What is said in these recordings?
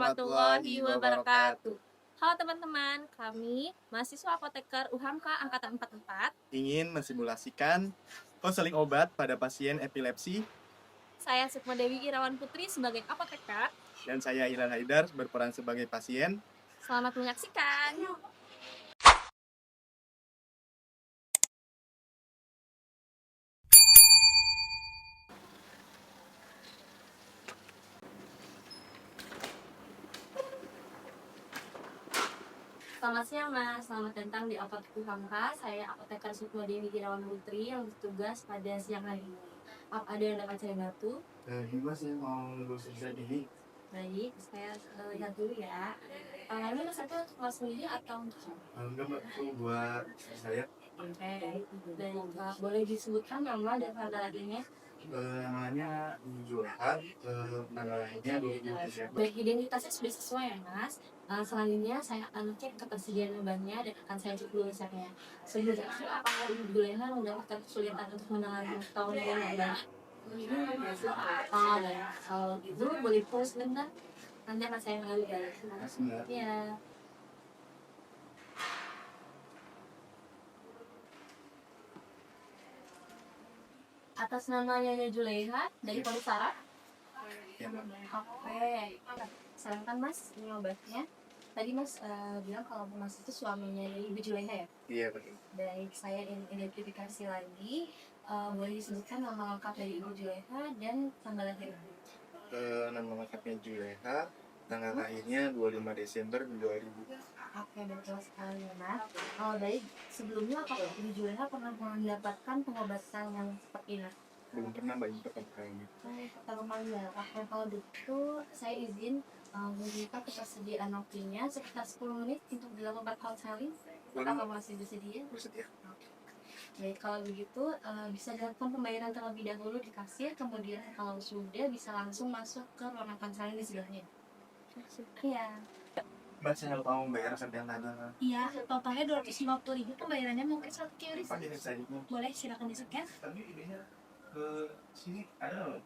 warahmatullahi wabarakatuh. Halo teman-teman, kami mahasiswa apoteker UHAMKA Angkatan 44 ingin mensimulasikan konseling obat pada pasien epilepsi. Saya Sukma Dewi Irawan Putri sebagai apoteker. Dan saya Ilham Haidar berperan sebagai pasien. Selamat menyaksikan. Selamat siang Mas, selamat datang di apoteker UHAMKA. Saya apoteker Sukma Dewi Irawan Putri yang bertugas pada siang hari ini. Apa ada yang dapat saya bantu? Ini Mas yang mau lulus ujian ini. Baik, saya lihat dulu ya. Ini Mas itu untuk Mas sendiri atau untuk siapa? Enggak Mbak, itu buat saya. Oke, dan boleh disebutkan nama dan tanggal lahirnya? Namanya Zulhan, tanggal lahirnya 27 Baik, identitasnya sudah sesuai ya Mas. Selanjutnya saya akan cek ketersediaan obatnya dan akan saya cek dulu resepnya. Sebelum itu, apakah Ibu Juleha mendapatkan kesulitan untuk menangani tahun yang lalu? Kalau gitu boleh pause sebentar. Nanti akan saya mengambil. Iya. Atas nama Nyonya Juleha dari Polsara. Ya, Oke. Silahkan Mas, ini obatnya. Tadi Mas bilang kalau Mas itu suaminya dari Ibu Juleha ya? Iya betul. Baik, saya identifikasi lagi. Boleh disebutkan nama lengkap dari Ibu Juleha dan tanggal lahir? Nama lengkapnya Juleha, tanggal lahirnya 25 Desember 2000. Oke, betul sekali Mas. Baik, sebelumnya apakah Ibu Juleha pernah mendapatkan pengobatan yang seperti ini? Belum pernah Mbak, ini pertama kali. Pertama kali ya. Oke, kalau gitu saya izin meminta ketersediaan waktunya sekitar 10 menit untuk dilakukan konseling. Apa masih bersedia? Bersedia. Baik, kalau begitu bisa dilakukan pembayaran terlebih dahulu di kasir, kemudian kalau sudah bisa langsung masuk ke ruangan konseling di sebelahnya. Iya. Mbak, saya mau bayar sampai yang tadi. Iya, totalnya 250.000 pembayarannya mungkin 1 QRIS. Pakai saya ini. Boleh, silakan di-scan. Tapi idenya ke sini ada loh.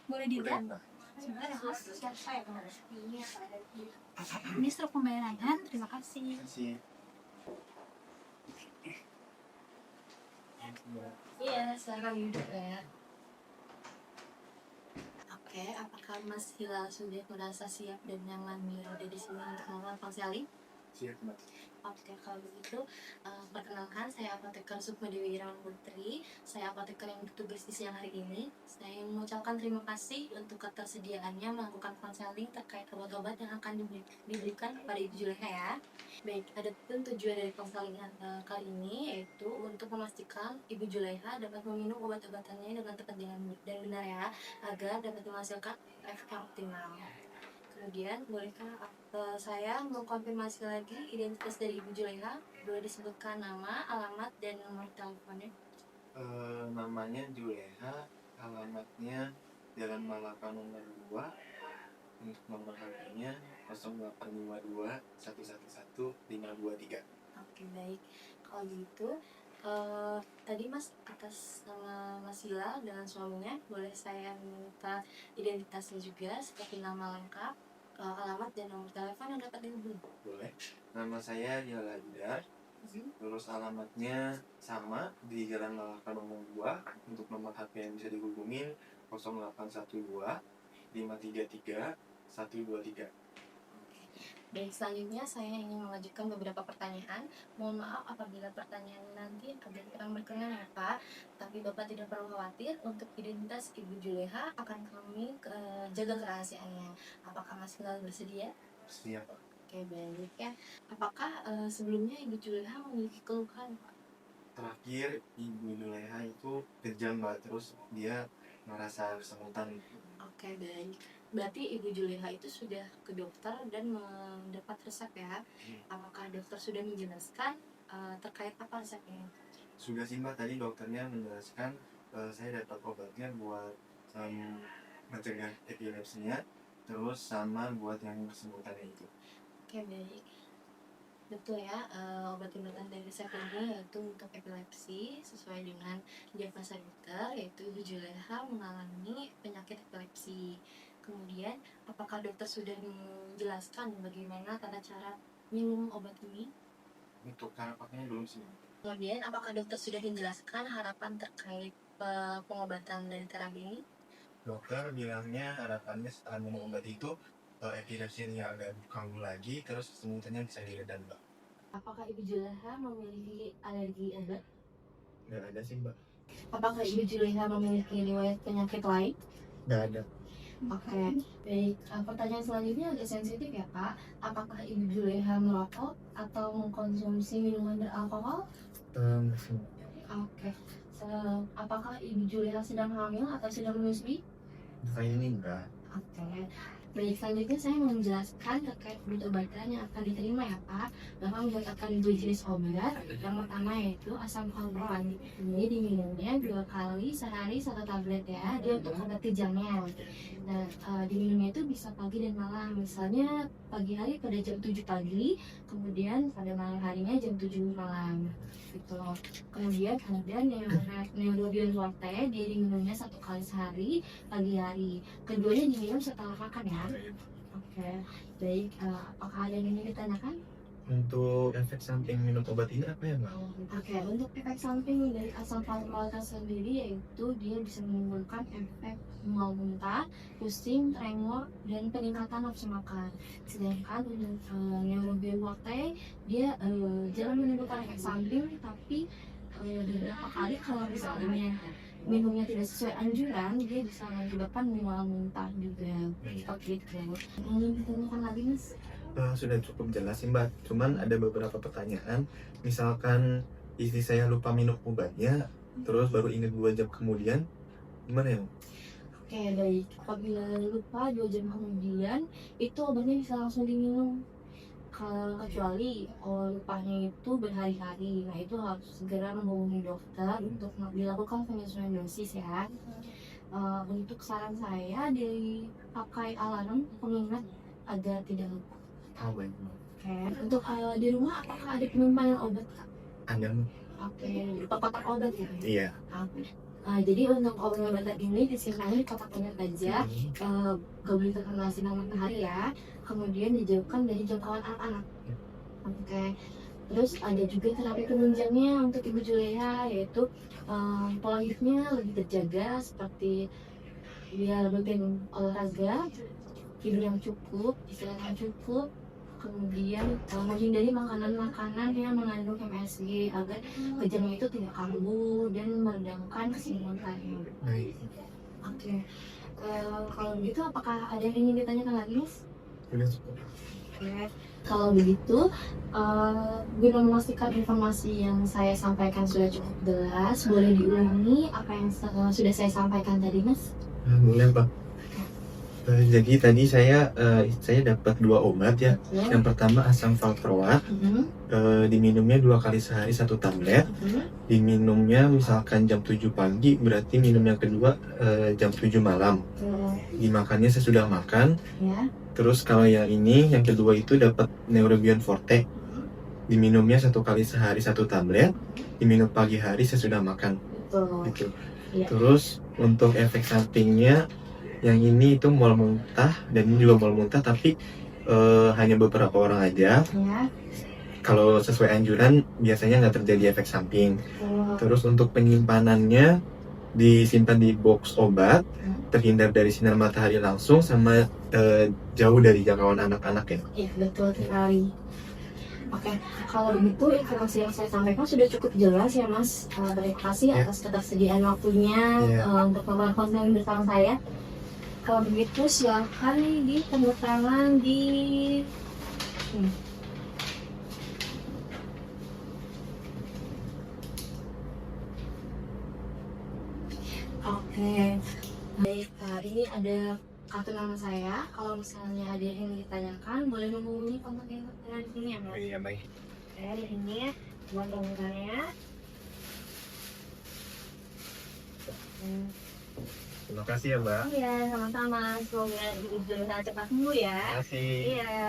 Boleh dilihat. Sebentar ya Mas. Ini struk pembayarannya, terima kasih. Iya, silakan duduk ya. Oke, apakah Mas Hilal sudah merasa siap dan nyaman berada di sini untuk melakukan konseling? Siap Mbak. Oke, kalau begitu perkenalkan saya apoteker Sukma Dewi Irawan Putri. Saya apoteker yang bertugas di siang hari ini. Saya mengucapkan terima kasih untuk ketersediaannya melakukan konseling terkait obat-obat yang akan diberikan kepada Ibu Juleha ya. Baik, ada tujuan dari konseling kali ini yaitu untuk memastikan Ibu Juleha dapat meminum obat-obatannya dengan tepat dan benar ya, agar dapat menghasilkan efek yang optimal. Kemudian, bolehkah saya mengkonfirmasi lagi identitas dari Ibu Juleha? Boleh disebutkan nama, alamat, dan nomor teleponnya? Namanya Juleha, alamatnya Jalan Malaka nomor 2, untuk nomor HP-nya 0852 111 523. Oke, baik. Kalau gitu, tadi Mas atas nama Mas Hila dengan suaminya, boleh saya minta identitasnya juga seperti nama lengkap, alamat, dan nomor telepon yang dapat dihubungi? Boleh. Nama saya Hilal Haidar. Terus alamatnya sama di Jalan Malaka nomor 2. Untuk nomor HP yang bisa dihubungin 0812 533 123. Baik, selanjutnya saya ingin mengajukan beberapa pertanyaan. Mohon maaf apabila pertanyaan nanti agak kurang berkenan ya Pak. Tapi Bapak tidak perlu khawatir, untuk identitas Ibu Juleha akan kami jaga kerahasiaannya. Apakah Mas Hilal bersedia? Siap. Oke, baik ya. Apakah sebelumnya Ibu Juleha memiliki keluhan Pak? Terakhir Ibu Juleha itu kejang Mbak, terus dia merasa kesemutan. Oke, baik. Berarti Ibu Juleha itu sudah ke dokter dan mendapat resep ya. Apakah dokter sudah menjelaskan terkait apa resepnya? Sudah sih Mbak, tadi dokternya menjelaskan saya dapat obatnya buat mencegah epilepsinya, terus sama buat yang kesemutannya itu. Oke, baik. Betul ya, obat obatan dari resep ini yaitu untuk epilepsi sesuai dengan diagnosa dokter, yaitu Ibu Juleha mengalami penyakit epilepsi. Kemudian, apakah dokter sudah menjelaskan bagaimana tata cara minum obat ini? Untuk cara pakainya belum sih. Kemudian, apakah dokter sudah menjelaskan harapan terkait pengobatan dari terapi ini? Dokter bilangnya harapannya setelah minum obat itu epilepsinya agak kambuh lagi, terus semuanya bisa diredam, Mbak. Apakah Ibu Juleha memiliki alergi obat? Nggak ada sih, Mbak. Apakah Ibu Juleha memiliki riwayat penyakit lain? Nggak ada. Oke, baik. Pertanyaan selanjutnya agak sensitif ya, Pak. Apakah Ibu Juleha merokok atau mengkonsumsi minuman beralkohol? Oke. Apakah Ibu Juleha sedang hamil atau sedang menyusui? Saya ini enggak. Oke. Baik, selanjutnya saya mau menjelaskan terkait obat-obatan yang akan diterima ya Pak. Bahwa akan dua jenis obat. Yang pertama yaitu asam valproat. Ini diminumnya 2 kali sehari 1 tablet ya. Dia untuk obat kejangnya. Nah, diminumnya itu bisa pagi dan malam. Misalnya pagi hari pada jam 7 pagi, kemudian pada malam harinya jam 7 malam. Gitu. Kemudian ada Neurobion Forte, dia diminumnya 1 kali sehari pagi hari. Keduanya diminum setelah makan ya. Oke, baik. Apakah ada yang ingin ditanyakan? Untuk efek samping minum obat ini apa ya, Mbak? Oke, untuk efek samping dari asam valproat sendiri yaitu dia bisa menimbulkan efek mual muntah, pusing, tremor, dan peningkatan nafsu makan. Sedangkan untuk Neurobion Forte dia jarang menimbulkan efek samping, tapi beberapa kali kalau misalnya minumnya tidak sesuai anjuran, dia bisa menyebabkan mual muntah juga. Seperti itu. Ingin ditanyakan lagi, Mas? Sudah cukup jelas sih, Mbak. Cuman ada beberapa pertanyaan. Misalkan istri saya lupa minum obatnya, terus baru ingat 2 jam kemudian, gimana ya? Oke, baik. Apabila lupa 2 jam kemudian, itu obatnya bisa langsung diminum. Kecuali lupanya itu berhari-hari, nah itu harus segera menghubungi dokter untuk dilakukan penyesuaian dosis ya. Untuk saran saya dipakai alarm pengingat agar tidak lupa. Baik. Oke. Untuk di rumah apakah ada penyimpanan obat, Kak? Ada. Oke, kotak obat ya? Iya. Jadi untuk obat-obatan ini disimpan di kotak obat aja, gak boleh terkena sinar matahari ya. Kemudian dijauhkan dari jangkauan anak-anak. Oke. Terus ada juga terapi penunjangnya untuk Ibu Juleha, yaitu pola hidupnya lebih terjaga, seperti dia rutin olahraga, tidur yang cukup, istirahat yang cukup, kemudian menghindari makanan-makanan yang mengandung MSG agar kejangnya itu tidak kambuh dan meredamkan kesemutan. Baik. Oke. Kalau begitu apakah ada yang ingin ditanyakan lagi, Mas? Sudah cukup. Oke. Kalau begitu, guna memastikan informasi yang saya sampaikan sudah cukup jelas, boleh diulangi apa yang sudah saya sampaikan tadi, Mas? Boleh, Pak. Jadi tadi saya dapat 2 obat ya. Oke. Yang pertama asam valproat, diminumnya 2 kali sehari 1 tablet. Diminumnya misalkan jam 7 pagi, berarti minum yang kedua jam 7 malam. Dimakannya sesudah makan. Ya. Terus kalau yang ini, yang kedua itu dapat Neurobion Forte. Diminumnya 1 kali sehari 1 tablet. Diminum pagi hari sesudah makan. Betul. Gitu. Ya. Terus untuk efek sampingnya, yang ini itu mual muntah dan ini juga mual muntah, tapi hanya beberapa orang aja. Ya. Kalau sesuai anjuran biasanya nggak terjadi efek samping. Terus untuk penyimpanannya disimpan di box obat, terhindar dari sinar matahari langsung, sama jauh dari jangkauan anak-anak ya. Iya, betul sekali. Oke, kalau begitu informasi yang saya sampaikan sudah cukup jelas ya, Mas. Terima kasih atas ketersediaan waktunya untuk melakukan konseling bersama saya. Kalau begitu silakan ditanda tangan di Oke. Baik, ini ada kartu nama saya. Kalau misalnya ada yang ingin ditanyakan, boleh menghubungi kontak yang ada di sini ya, Mas. Iya, baik. Oke, di sini ya, buat pembukaannya. Terima kasih ya, Mbak. Iya, sama-sama. Semoga Ibu Juleha cepat sembuh ya. Terima kasih. Iya.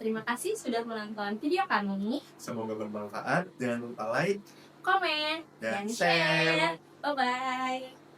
Terima kasih sudah menonton video kami. Semoga bermanfaat. Jangan lupa like, Komen dan dan share. share. Bye-bye.